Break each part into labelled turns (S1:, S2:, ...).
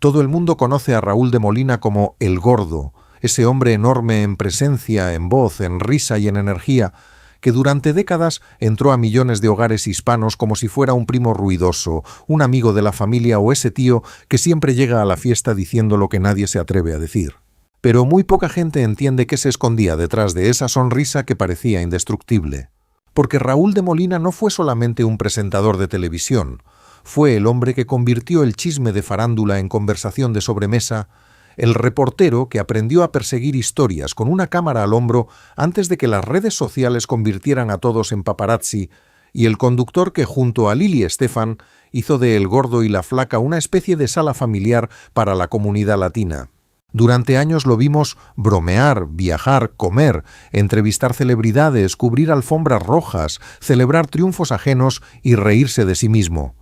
S1: Todo el mundo conoce a Raúl de Molina como el Gordo, ese hombre enorme en presencia, en voz, en risa y en energía, que durante décadas entró a millones de hogares hispanos como si fuera un primo ruidoso, un amigo de la familia o ese tío que siempre llega a la fiesta diciendo lo que nadie se atreve a decir. Pero muy poca gente entiende qué se escondía detrás de esa sonrisa que parecía indestructible. Porque Raúl de Molina no fue solamente un presentador de televisión, fue el hombre que convirtió el chisme de farándula en conversación de sobremesa, el reportero que aprendió a perseguir historias con una cámara al hombro antes de que las redes sociales convirtieran a todos en paparazzi, y el conductor que junto a Lili Estefan hizo de El Gordo y la Flaca una especie de sala familiar para la comunidad latina. Durante años lo vimos bromear, viajar, comer, entrevistar celebridades, cubrir alfombras rojas, celebrar triunfos ajenos y reírse de sí mismo.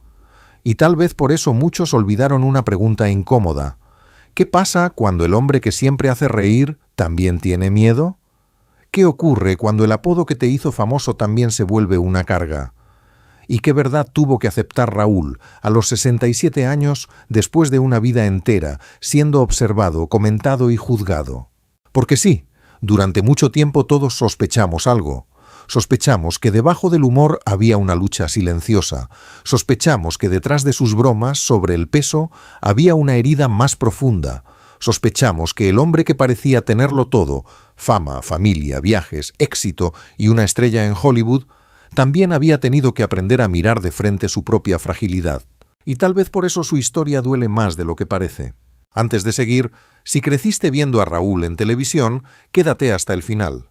S1: Y tal vez por eso muchos olvidaron una pregunta incómoda. ¿Qué pasa cuando el hombre que siempre hace reír también tiene miedo? ¿Qué ocurre cuando el apodo que te hizo famoso también se vuelve una carga? ¿Y qué verdad tuvo que aceptar Raúl a los 67 años después de una vida entera, siendo observado, comentado y juzgado? Porque sí, durante mucho tiempo todos sospechamos algo. Sospechamos que debajo del humor había una lucha silenciosa. Sospechamos que detrás de sus bromas sobre el peso había una herida más profunda. Sospechamos que el hombre que parecía tenerlo todo, fama, familia, viajes, éxito y una estrella en Hollywood, también había tenido que aprender a mirar de frente su propia fragilidad. Y tal vez por eso su historia duele más de lo que parece. Antes de seguir, si creciste viendo a Raúl en televisión, quédate hasta el final.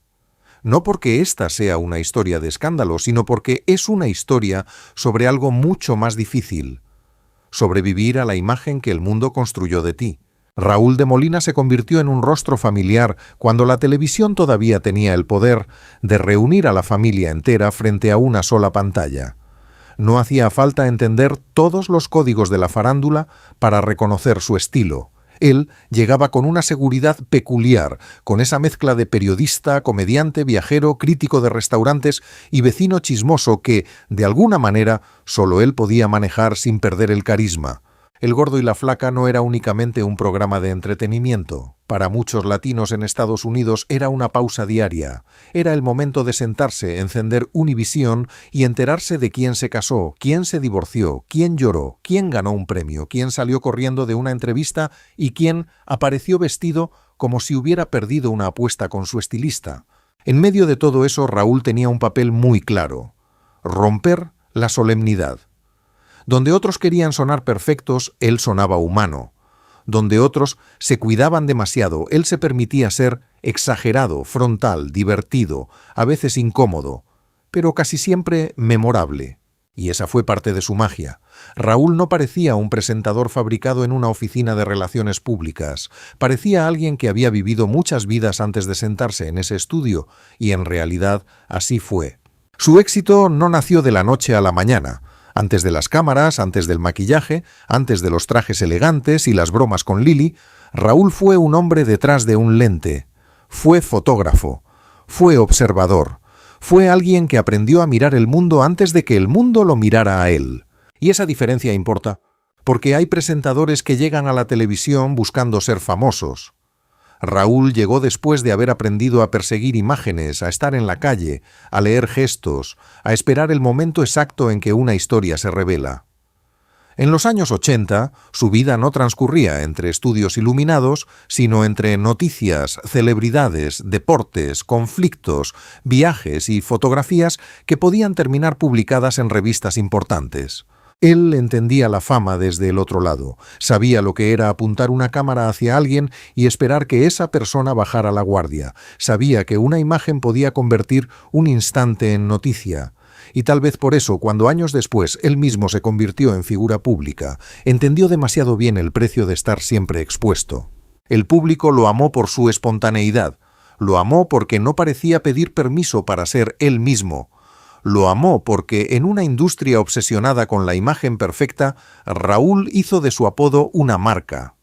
S1: No porque esta sea una historia de escándalo, sino porque es una historia sobre algo mucho más difícil. Sobrevivir a la imagen que el mundo construyó de ti. Raúl de Molina se convirtió en un rostro familiar cuando la televisión todavía tenía el poder de reunir a la familia entera frente a una sola pantalla. No hacía falta entender todos los códigos de la farándula para reconocer su estilo. Él llegaba con una seguridad peculiar, con esa mezcla de periodista, comediante, viajero, crítico de restaurantes y vecino chismoso que, de alguna manera, solo él podía manejar sin perder el carisma. El Gordo y la Flaca no era únicamente un programa de entretenimiento. Para muchos latinos en Estados Unidos era una pausa diaria. Era el momento de sentarse, encender Univisión y enterarse de quién se casó, quién se divorció, quién lloró, quién ganó un premio, quién salió corriendo de una entrevista y quién apareció vestido como si hubiera perdido una apuesta con su estilista. En medio de todo eso, Raúl tenía un papel muy claro: romper la solemnidad. Donde otros querían sonar perfectos, él sonaba humano. Donde otros se cuidaban demasiado, él se permitía ser exagerado, frontal, divertido, a veces incómodo, pero casi siempre memorable. Y esa fue parte de su magia. Raúl no parecía un presentador fabricado en una oficina de relaciones públicas. Parecía alguien que había vivido muchas vidas antes de sentarse en ese estudio, y en realidad así fue. Su éxito no nació de la noche a la mañana. Antes de las cámaras, antes del maquillaje, antes de los trajes elegantes y las bromas con Lili, Raúl fue un hombre detrás de un lente. Fue fotógrafo. Fue observador. Fue alguien que aprendió a mirar el mundo antes de que el mundo lo mirara a él. Y esa diferencia importa, porque hay presentadores que llegan a la televisión buscando ser famosos. Raúl llegó después de haber aprendido a perseguir imágenes, a estar en la calle, a leer gestos, a esperar el momento exacto en que una historia se revela. En los años 80, su vida no transcurría entre estudios iluminados, sino entre noticias, celebridades, deportes, conflictos, viajes y fotografías que podían terminar publicadas en revistas importantes. Él entendía la fama desde el otro lado, sabía lo que era apuntar una cámara hacia alguien y esperar que esa persona bajara la guardia, sabía que una imagen podía convertir un instante en noticia. Y tal vez por eso, cuando años después él mismo se convirtió en figura pública, entendió demasiado bien el precio de estar siempre expuesto. El público lo amó por su espontaneidad, lo amó porque no parecía pedir permiso para ser él mismo. Lo amó porque, en una industria obsesionada con la imagen perfecta, Raúl hizo de su apodo una marca.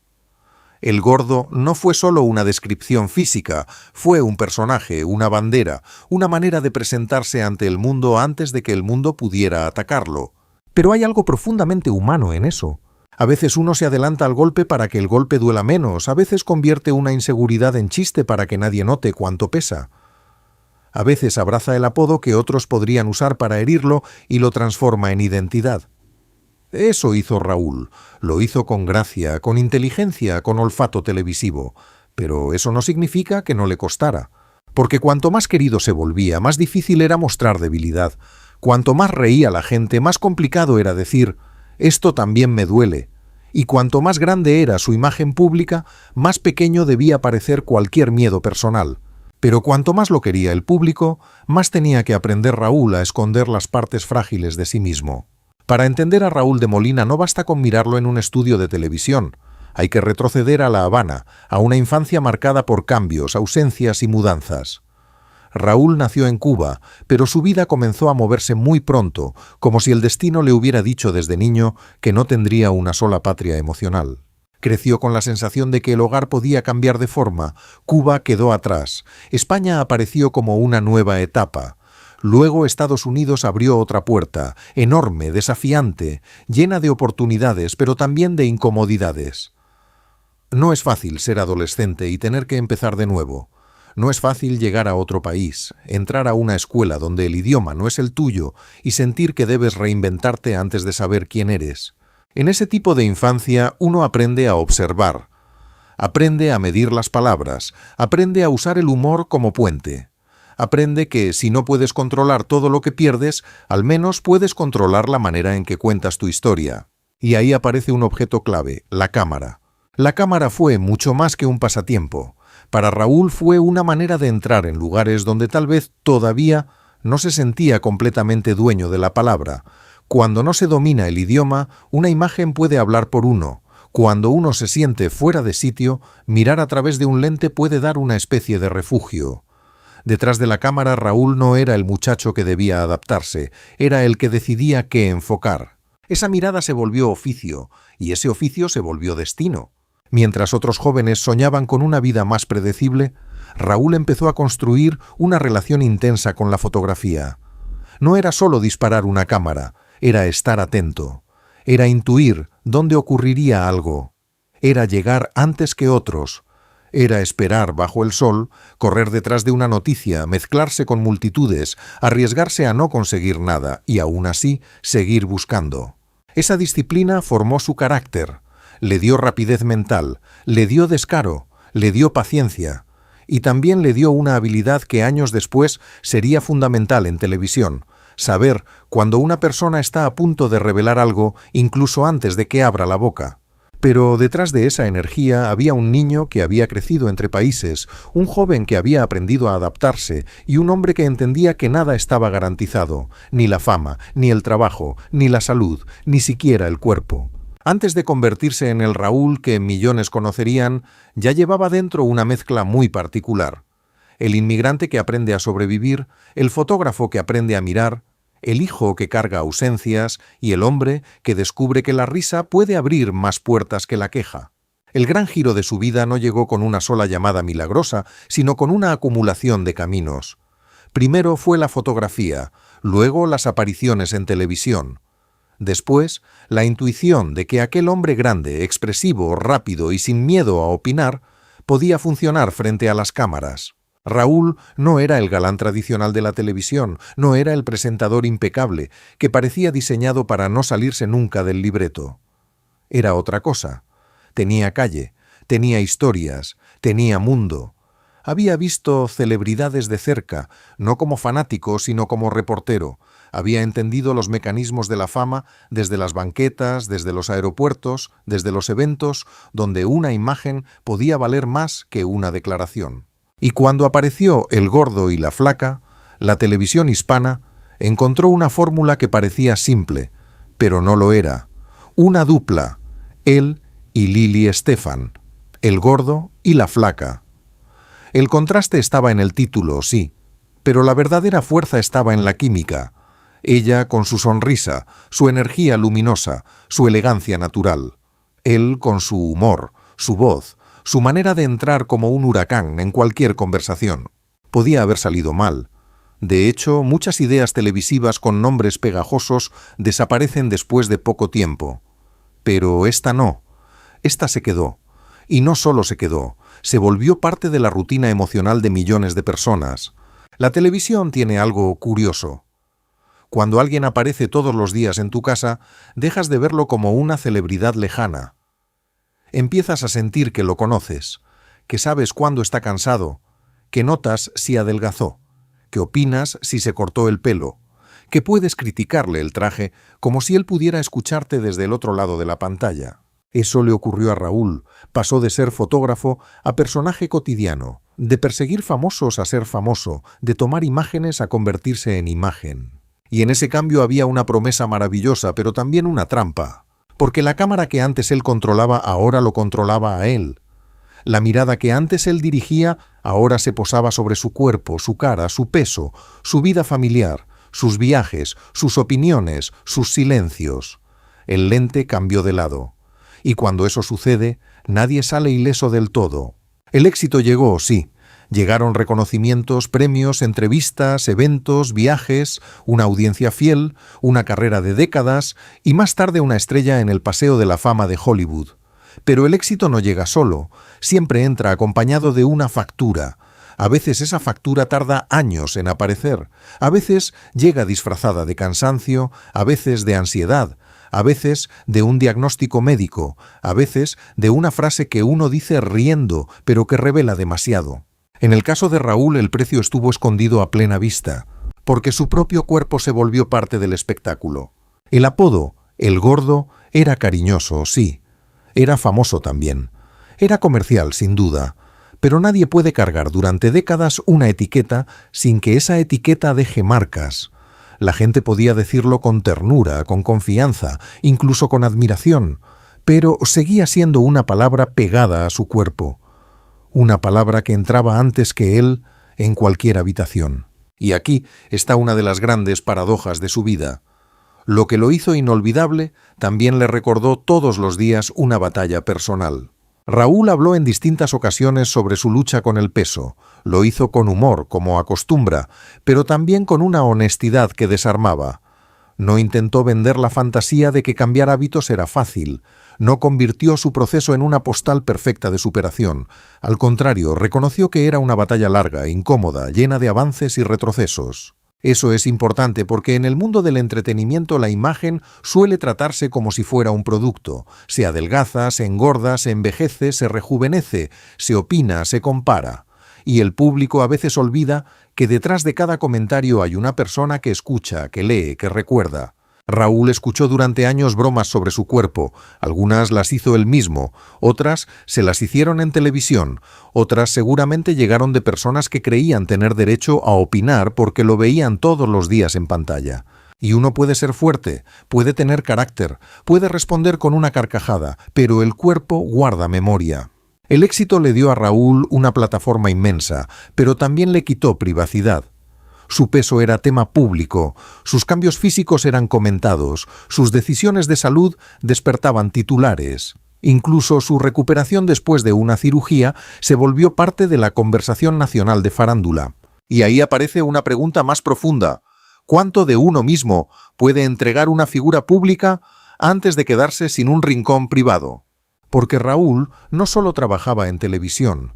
S1: El Gordo no fue solo una descripción física, fue un personaje, una bandera, una manera de presentarse ante el mundo antes de que el mundo pudiera atacarlo. Pero hay algo profundamente humano en eso. A veces uno se adelanta al golpe para que el golpe duela menos, a veces convierte una inseguridad en chiste para que nadie note cuánto pesa. A veces abraza el apodo que otros podrían usar para herirlo y lo transforma en identidad. Eso hizo Raúl. Lo hizo con gracia, con inteligencia, con olfato televisivo. Pero eso no significa que no le costara. Porque cuanto más querido se volvía, más difícil era mostrar debilidad. Cuanto más reía la gente, más complicado era decir «esto también me duele». Y cuanto más grande era su imagen pública, más pequeño debía parecer cualquier miedo personal. Pero cuanto más lo quería el público, más tenía que aprender Raúl a esconder las partes frágiles de sí mismo. Para entender a Raúl de Molina no basta con mirarlo en un estudio de televisión. Hay que retroceder a La Habana, a una infancia marcada por cambios, ausencias y mudanzas. Raúl nació en Cuba, pero su vida comenzó a moverse muy pronto, como si el destino le hubiera dicho desde niño que no tendría una sola patria emocional. Creció con la sensación de que el hogar podía cambiar de forma. Cuba quedó atrás. España apareció como una nueva etapa. Luego Estados Unidos abrió otra puerta, enorme, desafiante, llena de oportunidades, pero también de incomodidades. No es fácil ser adolescente y tener que empezar de nuevo. No es fácil llegar a otro país, entrar a una escuela donde el idioma no es el tuyo y sentir que debes reinventarte antes de saber quién eres. En ese tipo de infancia uno aprende a observar, aprende a medir las palabras, aprende a usar el humor como puente. Aprende que si no puedes controlar todo lo que pierdes, al menos puedes controlar la manera en que cuentas tu historia. Y ahí aparece un objeto clave, la cámara. La cámara fue mucho más que un pasatiempo. Para Raúl fue una manera de entrar en lugares donde tal vez todavía no se sentía completamente dueño de la palabra. Cuando no se domina el idioma, una imagen puede hablar por uno. Cuando uno se siente fuera de sitio, mirar a través de un lente puede dar una especie de refugio. Detrás de la cámara, Raúl no era el muchacho que debía adaptarse, era el que decidía qué enfocar. Esa mirada se volvió oficio, y ese oficio se volvió destino. Mientras otros jóvenes soñaban con una vida más predecible, Raúl empezó a construir una relación intensa con la fotografía. No era solo disparar una cámara, era estar atento. Era intuir dónde ocurriría algo. Era llegar antes que otros. Era esperar bajo el sol, correr detrás de una noticia, mezclarse con multitudes, arriesgarse a no conseguir nada y aún así seguir buscando. Esa disciplina formó su carácter. Le dio rapidez mental, le dio descaro, le dio paciencia y también le dio una habilidad que años después sería fundamental en televisión, saber cuando una persona está a punto de revelar algo incluso antes de que abra la boca. Pero detrás de esa energía había un niño que había crecido entre países, un joven que había aprendido a adaptarse y un hombre que entendía que nada estaba garantizado, ni la fama, ni el trabajo, ni la salud, ni siquiera el cuerpo. Antes de convertirse en el Raúl que millones conocerían, ya llevaba dentro una mezcla muy particular. El inmigrante que aprende a sobrevivir, el fotógrafo que aprende a mirar, el hijo que carga ausencias y el hombre que descubre que la risa puede abrir más puertas que la queja. El gran giro de su vida no llegó con una sola llamada milagrosa, sino con una acumulación de caminos. Primero fue la fotografía, luego las apariciones en televisión. Después, la intuición de que aquel hombre grande, expresivo, rápido y sin miedo a opinar, podía funcionar frente a las cámaras. Raúl no era el galán tradicional de la televisión, no era el presentador impecable, que parecía diseñado para no salirse nunca del libreto. Era otra cosa. Tenía calle, tenía historias, tenía mundo. Había visto celebridades de cerca, no como fanático, sino como reportero. Había entendido los mecanismos de la fama desde las banquetas, desde los aeropuertos, desde los eventos, donde una imagen podía valer más que una declaración. Y cuando apareció El Gordo y la Flaca, la televisión hispana encontró una fórmula que parecía simple, pero no lo era. Una dupla, él y Lili Estefan, El Gordo y la Flaca. El contraste estaba en el título, sí, pero la verdadera fuerza estaba en la química. Ella con su sonrisa, su energía luminosa, su elegancia natural. Él con su humor, su voz, su manera de entrar como un huracán en cualquier conversación. Podía haber salido mal. De hecho, muchas ideas televisivas con nombres pegajosos desaparecen después de poco tiempo. Pero esta no. Esta se quedó. Y no solo se quedó, se volvió parte de la rutina emocional de millones de personas. La televisión tiene algo curioso. Cuando alguien aparece todos los días en tu casa, dejas de verlo como una celebridad lejana. Empiezas a sentir que lo conoces, que sabes cuándo está cansado, que notas si adelgazó, que opinas si se cortó el pelo, que puedes criticarle el traje como si él pudiera escucharte desde el otro lado de la pantalla. Eso le ocurrió a Raúl. Pasó de ser fotógrafo a personaje cotidiano, de perseguir famosos a ser famoso, de tomar imágenes a convertirse en imagen. Y en ese cambio había una promesa maravillosa, pero también una trampa, porque la cámara que antes él controlaba ahora lo controlaba a él. La mirada que antes él dirigía ahora se posaba sobre su cuerpo, su cara, su peso, su vida familiar, sus viajes, sus opiniones, sus silencios. El lente cambió de lado. Y cuando eso sucede, nadie sale ileso del todo. El éxito llegó, sí. Llegaron reconocimientos, premios, entrevistas, eventos, viajes, una audiencia fiel, una carrera de décadas y más tarde una estrella en el Paseo de la Fama de Hollywood. Pero el éxito no llega solo, siempre entra acompañado de una factura. A veces esa factura tarda años en aparecer, a veces llega disfrazada de cansancio, a veces de ansiedad, a veces de un diagnóstico médico, a veces de una frase que uno dice riendo, pero que revela demasiado. En el caso de Raúl, el precio estuvo escondido a plena vista, porque su propio cuerpo se volvió parte del espectáculo. El apodo, el gordo, era cariñoso, sí. Era famoso también. Era comercial, sin duda. Pero nadie puede cargar durante décadas una etiqueta sin que esa etiqueta deje marcas. La gente podía decirlo con ternura, con confianza, incluso con admiración, pero seguía siendo una palabra pegada a su cuerpo. Una palabra que entraba antes que él en cualquier habitación. Y aquí está una de las grandes paradojas de su vida. Lo que lo hizo inolvidable también le recordó todos los días una batalla personal. Raúl habló en distintas ocasiones sobre su lucha con el peso. Lo hizo con humor, como acostumbra, pero también con una honestidad que desarmaba. No intentó vender la fantasía de que cambiar hábitos era fácil. No convirtió su proceso en una postal perfecta de superación. Al contrario, reconoció que era una batalla larga, incómoda, llena de avances y retrocesos. Eso es importante porque en el mundo del entretenimiento la imagen suele tratarse como si fuera un producto. Se adelgaza, se engorda, se envejece, se rejuvenece, se opina, se compara. Y el público a veces olvida que detrás de cada comentario hay una persona que escucha, que lee, que recuerda. Raúl escuchó durante años bromas sobre su cuerpo, algunas las hizo él mismo, otras se las hicieron en televisión, otras seguramente llegaron de personas que creían tener derecho a opinar porque lo veían todos los días en pantalla. Y uno puede ser fuerte, puede tener carácter, puede responder con una carcajada, pero el cuerpo guarda memoria. El éxito le dio a Raúl una plataforma inmensa, pero también le quitó privacidad. Su peso era tema público, sus cambios físicos eran comentados, sus decisiones de salud despertaban titulares. Incluso su recuperación después de una cirugía se volvió parte de la conversación nacional de farándula. Y ahí aparece una pregunta más profunda. ¿Cuánto de uno mismo puede entregar una figura pública antes de quedarse sin un rincón privado? Porque Raúl no solo trabajaba en televisión.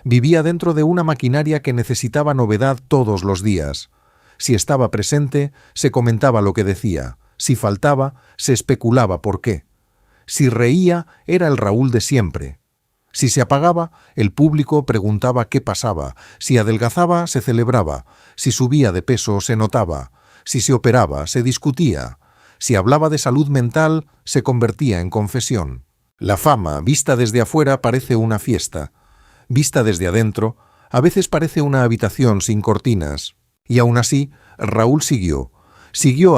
S1: Vivía dentro de una maquinaria que necesitaba novedad todos los días. Si estaba presente, se comentaba lo que decía. Si faltaba, se especulaba por qué. Si reía, era el Raúl de siempre. Si se apagaba, el público preguntaba qué pasaba. Si adelgazaba, se celebraba. Si subía de peso, se notaba. Si se operaba, se discutía. Si hablaba de salud mental, se convertía en confesión. La fama, vista desde afuera, parece una fiesta. Vista desde adentro, a veces parece una habitación sin cortinas. Y aún así, Raúl siguió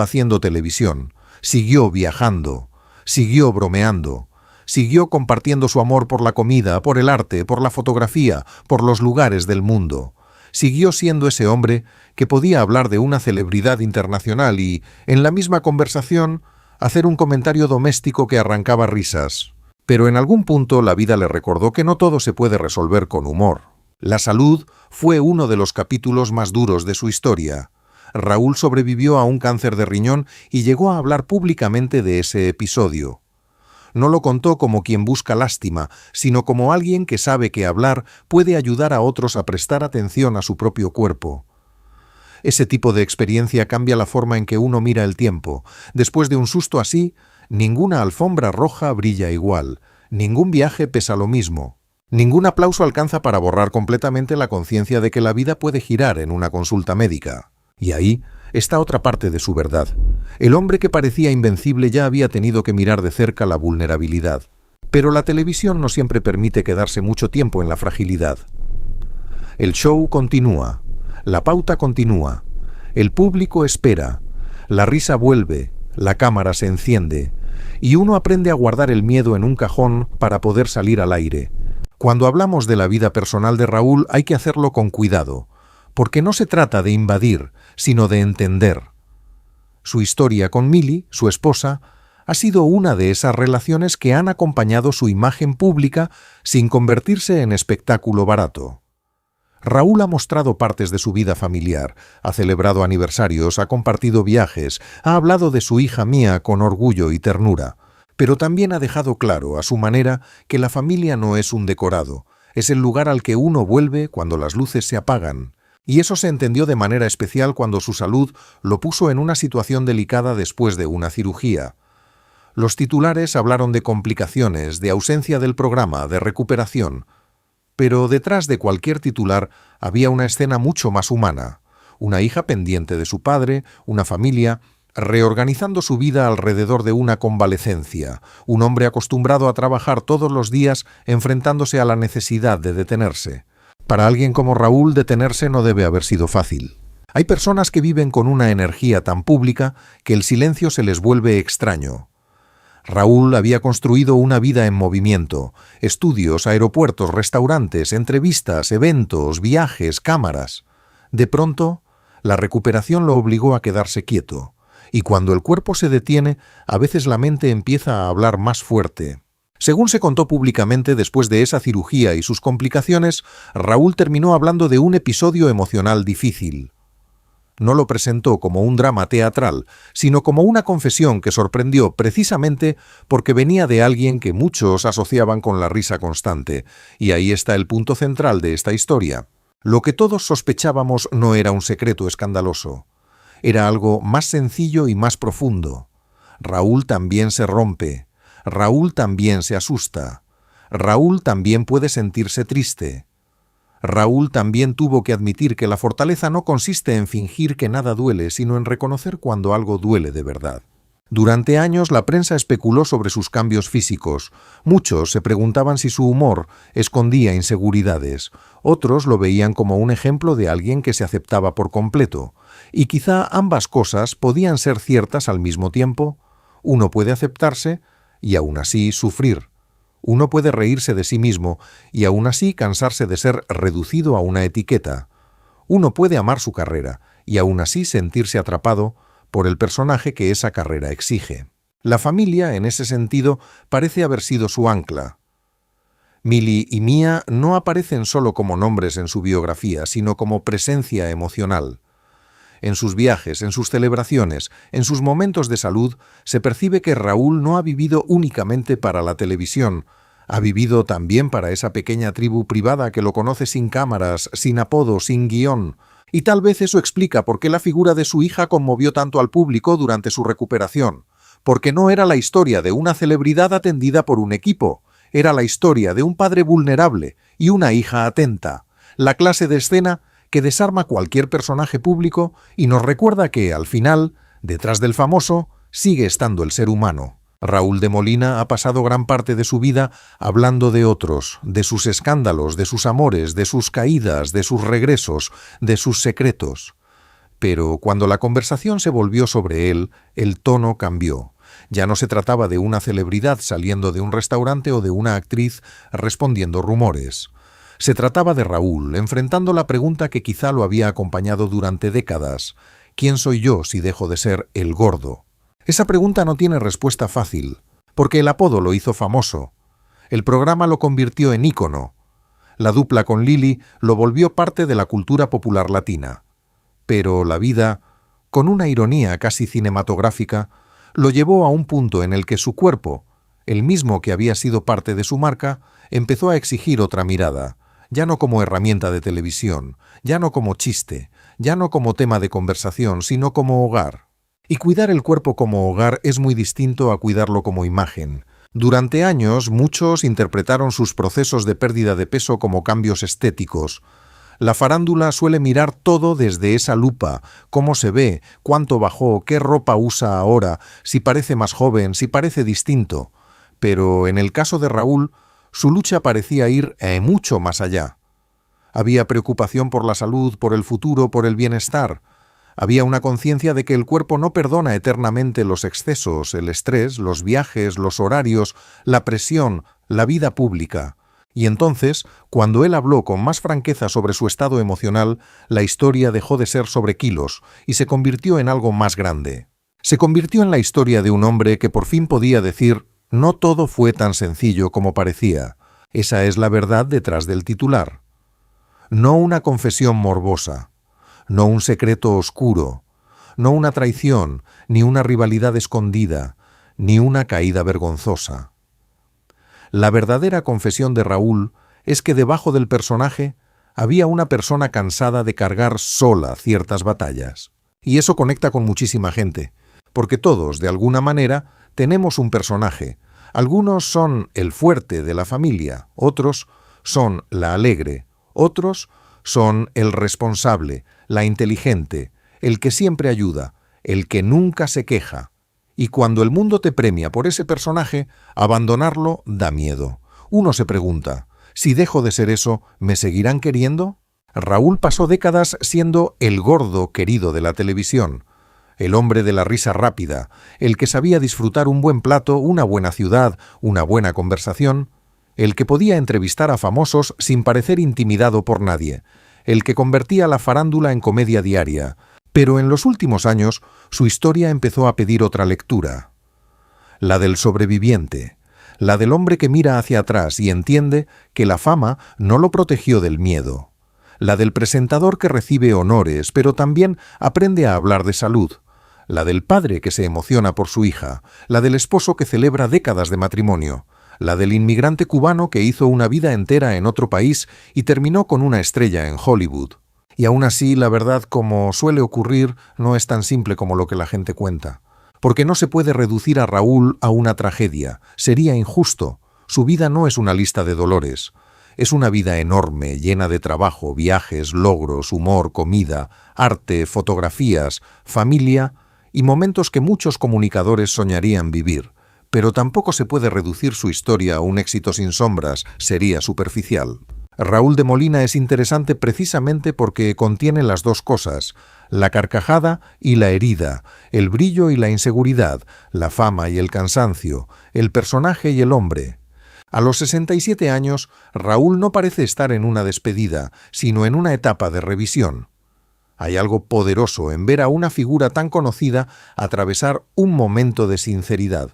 S1: haciendo televisión, siguió viajando, siguió bromeando, siguió compartiendo su amor por la comida, por el arte, por la fotografía, por los lugares del mundo. Siguió siendo ese hombre que podía hablar de una celebridad internacional y, en la misma conversación, hacer un comentario doméstico que arrancaba risas. Pero en algún punto la vida le recordó que no todo se puede resolver con humor. La salud fue uno de los capítulos más duros de su historia. Raúl sobrevivió a un cáncer de riñón y llegó a hablar públicamente de ese episodio. No lo contó como quien busca lástima, sino como alguien que sabe que hablar puede ayudar a otros a prestar atención a su propio cuerpo. Ese tipo de experiencia cambia la forma en que uno mira el tiempo. Después de un susto así, ninguna alfombra roja brilla igual, ningún viaje pesa lo mismo, ningún aplauso alcanza para borrar completamente la conciencia de que la vida puede girar en una consulta médica. Y ahí está otra parte de su verdad. El hombre que parecía invencible ya había tenido que mirar de cerca la vulnerabilidad. Pero la televisión no siempre permite quedarse mucho tiempo en la fragilidad. El show continúa, la pauta continúa, el público espera, la risa vuelve, la cámara se enciende, y uno aprende a guardar el miedo en un cajón para poder salir al aire. Cuando hablamos de la vida personal de Raúl hay que hacerlo con cuidado, porque no se trata de invadir, sino de entender. Su historia con Mili, su esposa, ha sido una de esas relaciones que han acompañado su imagen pública sin convertirse en espectáculo barato. Raúl ha mostrado partes de su vida familiar, ha celebrado aniversarios, ha compartido viajes, ha hablado de su hija Mía con orgullo y ternura, pero también ha dejado claro, a su manera, que la familia no es un decorado, es el lugar al que uno vuelve cuando las luces se apagan. Y eso se entendió de manera especial cuando su salud lo puso en una situación delicada después de una cirugía. Los titulares hablaron de complicaciones, de ausencia del programa, de recuperación. Pero detrás de cualquier titular había una escena mucho más humana. Una hija pendiente de su padre, una familia reorganizando su vida alrededor de una convalecencia, un hombre acostumbrado a trabajar todos los días enfrentándose a la necesidad de detenerse. Para alguien como Raúl, detenerse no debe haber sido fácil. Hay personas que viven con una energía tan pública que el silencio se les vuelve extraño. Raúl había construido una vida en movimiento, estudios, aeropuertos, restaurantes, entrevistas, eventos, viajes, cámaras. De pronto, la recuperación lo obligó a quedarse quieto, y cuando el cuerpo se detiene, a veces la mente empieza a hablar más fuerte. Según se contó públicamente después de esa cirugía y sus complicaciones, Raúl terminó hablando de un episodio emocional difícil. No lo presentó como un drama teatral, sino como una confesión que sorprendió precisamente porque venía de alguien que muchos asociaban con la risa constante. Y ahí está el punto central de esta historia. Lo que todos sospechábamos no era un secreto escandaloso. Era algo más sencillo y más profundo. Raúl también se rompe. Raúl también se asusta. Raúl también puede sentirse triste. Raúl también tuvo que admitir que la fortaleza no consiste en fingir que nada duele, sino en reconocer cuando algo duele de verdad. Durante años la prensa especuló sobre sus cambios físicos. Muchos se preguntaban si su humor escondía inseguridades. Otros lo veían como un ejemplo de alguien que se aceptaba por completo. Y quizá ambas cosas podían ser ciertas al mismo tiempo. Uno puede aceptarse y aún así sufrir. Uno puede reírse de sí mismo y aún así cansarse de ser reducido a una etiqueta. Uno puede amar su carrera y aún así sentirse atrapado por el personaje que esa carrera exige. La familia, en ese sentido, parece haber sido su ancla. Mili y Mía no aparecen solo como nombres en su biografía, sino como presencia emocional. En sus viajes, en sus celebraciones, en sus momentos de salud, se percibe que Raúl no ha vivido únicamente para la televisión, ha vivido también para esa pequeña tribu privada que lo conoce sin cámaras, sin apodo, sin guión. Y tal vez eso explica por qué la figura de su hija conmovió tanto al público durante su recuperación. Porque no era la historia de una celebridad atendida por un equipo, era la historia de un padre vulnerable y una hija atenta. La clase de escena que desarma cualquier personaje público y nos recuerda que, al final, detrás del famoso, sigue estando el ser humano. Raúl de Molina ha pasado gran parte de su vida hablando de otros, de sus escándalos, de sus amores, de sus caídas, de sus regresos, de sus secretos. Pero cuando la conversación se volvió sobre él, el tono cambió. Ya no se trataba de una celebridad saliendo de un restaurante o de una actriz respondiendo rumores. Se trataba de Raúl, enfrentando la pregunta que quizá lo había acompañado durante décadas. ¿Quién soy yo si dejo de ser el gordo? Esa pregunta no tiene respuesta fácil, porque el apodo lo hizo famoso. El programa lo convirtió en ícono. La dupla con Lili lo volvió parte de la cultura popular latina. Pero la vida, con una ironía casi cinematográfica, lo llevó a un punto en el que su cuerpo, el mismo que había sido parte de su marca, empezó a exigir otra mirada, ya no como herramienta de televisión, ya no como chiste, ya no como tema de conversación, sino como hogar. Y cuidar el cuerpo como hogar es muy distinto a cuidarlo como imagen. Durante años, muchos interpretaron sus procesos de pérdida de peso como cambios estéticos. La farándula suele mirar todo desde esa lupa, cómo se ve, cuánto bajó, qué ropa usa ahora, si parece más joven, si parece distinto. Pero en el caso de Raúl, su lucha parecía ir mucho más allá. Había preocupación por la salud, por el futuro, por el bienestar. Había una conciencia de que el cuerpo no perdona eternamente los excesos, el estrés, los viajes, los horarios, la presión, la vida pública. Y entonces, cuando él habló con más franqueza sobre su estado emocional, la historia dejó de ser sobre kilos y se convirtió en algo más grande. Se convirtió en la historia de un hombre que por fin podía decir: no todo fue tan sencillo como parecía. Esa es la verdad detrás del titular. No una confesión morbosa, no un secreto oscuro, no una traición, ni una rivalidad escondida, ni una caída vergonzosa. La verdadera confesión de Raúl es que debajo del personaje había una persona cansada de cargar sola ciertas batallas. Y eso conecta con muchísima gente, porque todos, de alguna manera, tenemos un personaje. Algunos son el fuerte de la familia, otros son la alegre, otros son el responsable, la inteligente, el que siempre ayuda, el que nunca se queja. Y cuando el mundo te premia por ese personaje, abandonarlo da miedo. Uno se pregunta: si dejo de ser eso, ¿me seguirán queriendo? Raúl pasó décadas siendo el gordo querido de la televisión, el hombre de la risa rápida, el que sabía disfrutar un buen plato, una buena ciudad, una buena conversación, el que podía entrevistar a famosos sin parecer intimidado por nadie, el que convertía la farándula en comedia diaria. Pero en los últimos años su historia empezó a pedir otra lectura. La del sobreviviente, la del hombre que mira hacia atrás y entiende que la fama no lo protegió del miedo. La del presentador que recibe honores, pero también aprende a hablar de salud. La del padre que se emociona por su hija. La del esposo que celebra décadas de matrimonio. La del inmigrante cubano que hizo una vida entera en otro país y terminó con una estrella en Hollywood. Y aún así, la verdad, como suele ocurrir, no es tan simple como lo que la gente cuenta. Porque no se puede reducir a Raúl a una tragedia. Sería injusto. Su vida no es una lista de dolores. Es una vida enorme, llena de trabajo, viajes, logros, humor, comida, arte, fotografías, familia y momentos que muchos comunicadores soñarían vivir. Pero tampoco se puede reducir su historia a un éxito sin sombras, sería superficial. Raúl de Molina es interesante precisamente porque contiene las dos cosas, la carcajada y la herida, el brillo y la inseguridad, la fama y el cansancio, el personaje y el hombre. A los 67 años, Raúl no parece estar en una despedida, sino en una etapa de revisión. Hay algo poderoso en ver a una figura tan conocida atravesar un momento de sinceridad.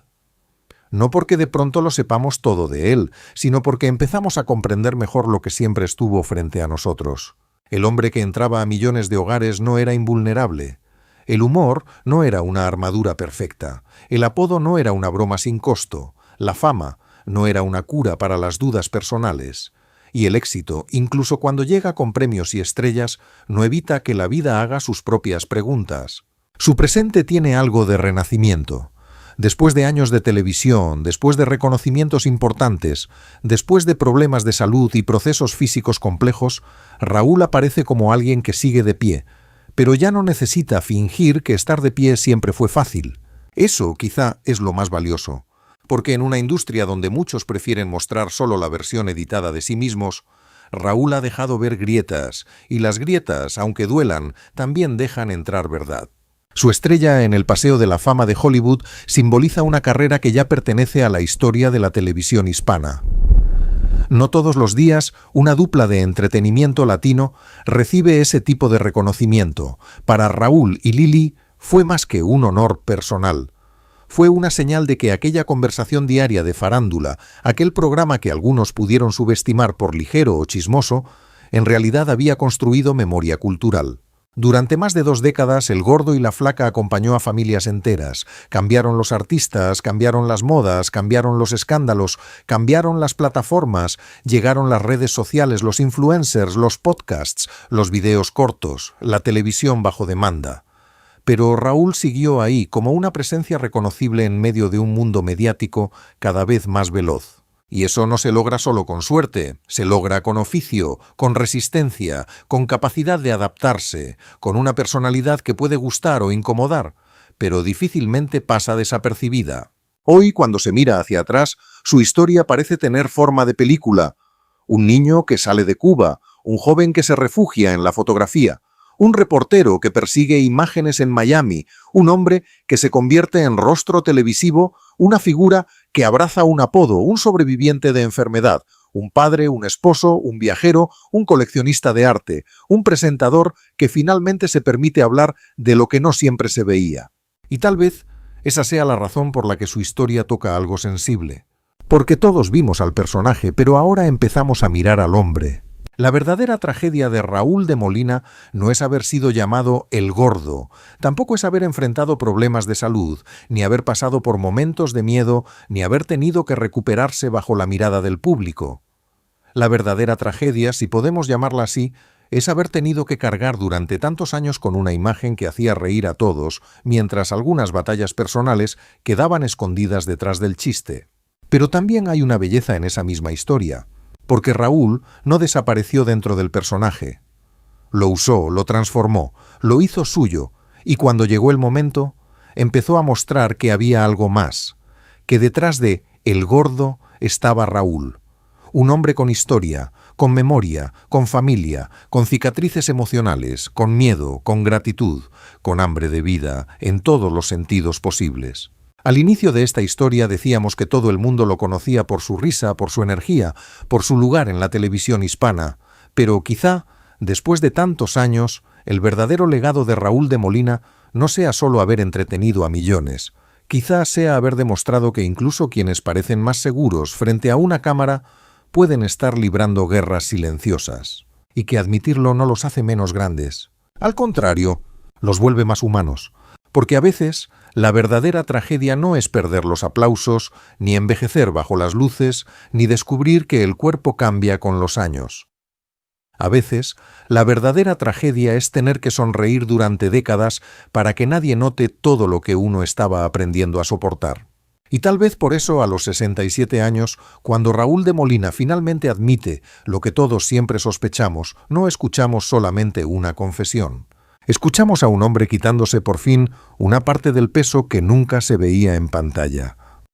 S1: No porque de pronto lo sepamos todo de él, sino porque empezamos a comprender mejor lo que siempre estuvo frente a nosotros. El hombre que entraba a millones de hogares no era invulnerable. El humor no era una armadura perfecta. El apodo no era una broma sin costo. La fama no era una cura para las dudas personales. Y el éxito, incluso cuando llega con premios y estrellas, no evita que la vida haga sus propias preguntas. Su presente tiene algo de renacimiento. Después de años de televisión, después de reconocimientos importantes, después de problemas de salud y procesos físicos complejos, Raúl aparece como alguien que sigue de pie, pero ya no necesita fingir que estar de pie siempre fue fácil. Eso quizá es lo más valioso, porque en una industria donde muchos prefieren mostrar solo la versión editada de sí mismos, Raúl ha dejado ver grietas, y las grietas, aunque duelan, también dejan entrar verdad. Su estrella en el Paseo de la Fama de Hollywood simboliza una carrera que ya pertenece a la historia de la televisión hispana. No todos los días una dupla de entretenimiento latino recibe ese tipo de reconocimiento. Para Raúl y Lili fue más que un honor personal. Fue una señal de que aquella conversación diaria de farándula, aquel programa que algunos pudieron subestimar por ligero o chismoso, en realidad había construido memoria cultural. Durante más de 2 décadas, El Gordo y la Flaca acompañó a familias enteras. Cambiaron los artistas, cambiaron las modas, cambiaron los escándalos, cambiaron las plataformas, llegaron las redes sociales, los influencers, los podcasts, los videos cortos, la televisión bajo demanda. Pero Raúl siguió ahí como una presencia reconocible en medio de un mundo mediático cada vez más veloz. Y eso no se logra solo con suerte, se logra con oficio, con resistencia, con capacidad de adaptarse, con una personalidad que puede gustar o incomodar, pero difícilmente pasa desapercibida. Hoy, cuando se mira hacia atrás, su historia parece tener forma de película. Un niño que sale de Cuba, un joven que se refugia en la fotografía, un reportero que persigue imágenes en Miami, un hombre que se convierte en rostro televisivo, una figura que abraza un apodo, un sobreviviente de enfermedad, un padre, un esposo, un viajero, un coleccionista de arte, un presentador que finalmente se permite hablar de lo que no siempre se veía. Y tal vez esa sea la razón por la que su historia toca algo sensible. Porque todos vimos al personaje, pero ahora empezamos a mirar al hombre. La verdadera tragedia de Raúl de Molina no es haber sido llamado El Gordo, tampoco es haber enfrentado problemas de salud, ni haber pasado por momentos de miedo, ni haber tenido que recuperarse bajo la mirada del público. La verdadera tragedia, si podemos llamarla así, es haber tenido que cargar durante tantos años con una imagen que hacía reír a todos, mientras algunas batallas personales quedaban escondidas detrás del chiste. Pero también hay una belleza en esa misma historia. Porque Raúl no desapareció dentro del personaje. Lo usó, lo transformó, lo hizo suyo, y cuando llegó el momento, empezó a mostrar que había algo más, que detrás de El Gordo estaba Raúl, un hombre con historia, con memoria, con familia, con cicatrices emocionales, con miedo, con gratitud, con hambre de vida, en todos los sentidos posibles. Al inicio de esta historia decíamos que todo el mundo lo conocía por su risa, por su energía, por su lugar en la televisión hispana, pero quizá, después de tantos años, el verdadero legado de Raúl de Molina no sea solo haber entretenido a millones, quizá sea haber demostrado que incluso quienes parecen más seguros frente a una cámara pueden estar librando guerras silenciosas, y que admitirlo no los hace menos grandes. Al contrario, los vuelve más humanos, porque a veces la verdadera tragedia no es perder los aplausos, ni envejecer bajo las luces, ni descubrir que el cuerpo cambia con los años. A veces, la verdadera tragedia es tener que sonreír durante décadas para que nadie note todo lo que uno estaba aprendiendo a soportar. Y tal vez por eso, a los 67 años, cuando Raúl de Molina finalmente admite lo que todos siempre sospechamos, no escuchamos solamente una confesión. Escuchamos a un hombre quitándose por fin una parte del peso que nunca se veía en pantalla.